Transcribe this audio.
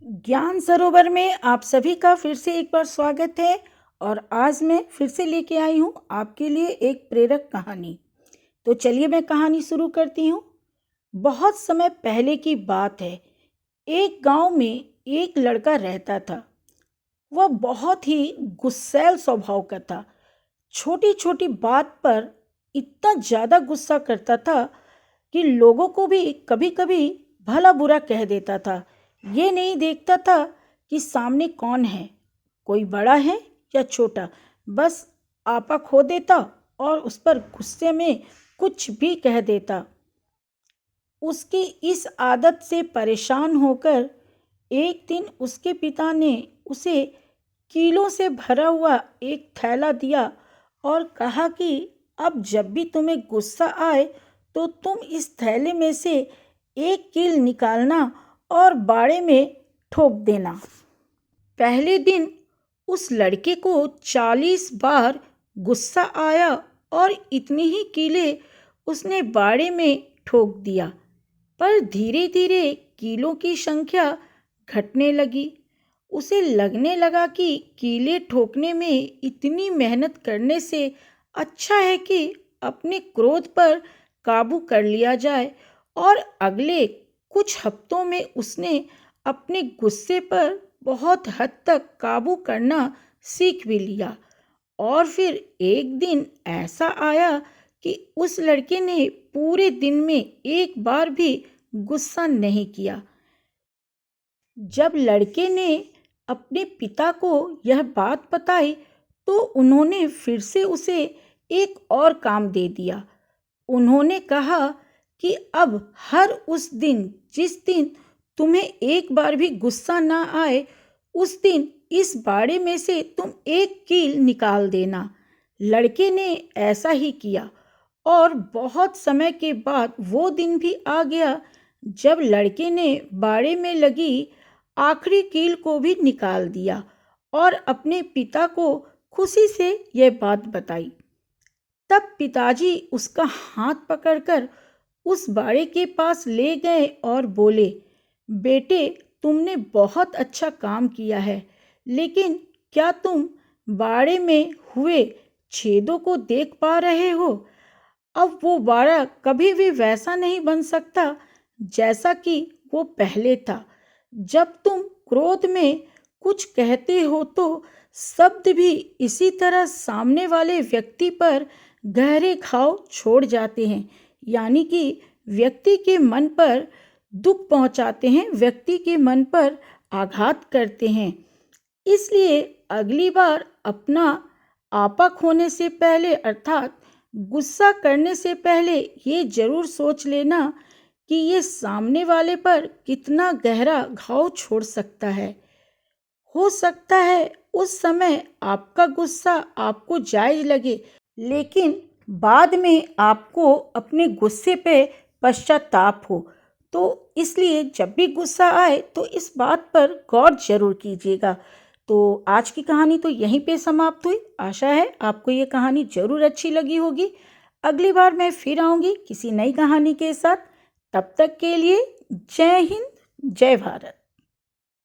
ज्ञान सरोवर में आप सभी का फिर से एक बार स्वागत है। और आज मैं फिर से लेके आई हूँ आपके लिए एक प्रेरक कहानी। तो चलिए मैं कहानी शुरू करती हूँ। बहुत समय पहले की बात है। एक गांव में एक लड़का रहता था। वह बहुत ही गुस्सैल स्वभाव का था। छोटी छोटी बात पर इतना ज़्यादा गुस्सा करता था कि लोगों को भी कभी कभी भला बुरा कह देता था। ये नहीं देखता था कि सामने कौन है, कोई बड़ा है या छोटा। बस आपा खो देता और उस पर गुस्से में कुछ भी कह देता। उसकी इस आदत से परेशान होकर एक दिन उसके पिता ने उसे कीलों से भरा हुआ एक थैला दिया और कहा कि अब जब भी तुम्हें गुस्सा आए तो तुम इस थैले में से एक कील निकालना और बाड़े में ठोक देना। पहले दिन उस लड़के को 40 बार गुस्सा आया और इतनी ही कीलें उसने बाड़े में ठोक दिया। पर धीरे धीरे कीलों की संख्या घटने लगी। उसे लगने लगा कि कीलें ठोकने में इतनी मेहनत करने से अच्छा है कि अपने क्रोध पर काबू कर लिया जाए। और अगले कुछ हफ्तों में उसने अपने गुस्से पर बहुत हद तक काबू करना सीख भी लिया। और फिर एक दिन ऐसा आया कि उस लड़के ने पूरे दिन में एक बार भी गुस्सा नहीं किया। जब लड़के ने अपने पिता को यह बात बताई तो उन्होंने फिर से उसे एक और काम दे दिया। उन्होंने कहा कि अब हर उस दिन जिस दिन तुम्हें एक बार भी गुस्सा ना आए, उस दिन इस बाड़े में से तुम एक कील निकाल देना। लड़के ने ऐसा ही किया और बहुत समय के बाद वो दिन भी आ गया जब लड़के ने बाड़े में लगी आखिरी कील को भी निकाल दिया और अपने पिता को खुशी से यह बात बताई। तब पिताजी उसका हाथ पकड़कर उस बाड़े के पास ले गए और बोले, बेटे तुमने बहुत अच्छा काम किया है, लेकिन क्या तुम बाड़े में हुए छेदों को देख पा रहे हो? अब वो बाड़ा कभी भी वैसा नहीं बन सकता जैसा कि वो पहले था। जब तुम क्रोध में कुछ कहते हो तो शब्द भी इसी तरह सामने वाले व्यक्ति पर गहरे घाव छोड़ जाते हैं, यानी कि व्यक्ति के मन पर दुख पहुंचाते हैं, व्यक्ति के मन पर आघात करते हैं। इसलिए अगली बार अपना आपा खोने से पहले अर्थात गुस्सा करने से पहले ये जरूर सोच लेना कि ये सामने वाले पर कितना गहरा घाव छोड़ सकता है। हो सकता है उस समय आपका गुस्सा आपको जायज लगे, लेकिन बाद में आपको अपने गुस्से पे पश्चाताप हो। तो इसलिए जब भी गुस्सा आए तो इस बात पर गौर जरूर कीजिएगा। तो आज की कहानी तो यहीं पे समाप्त हुई। आशा है आपको ये कहानी जरूर अच्छी लगी होगी। अगली बार मैं फिर आऊँगी किसी नई कहानी के साथ। तब तक के लिए जय हिंद, जय भारत।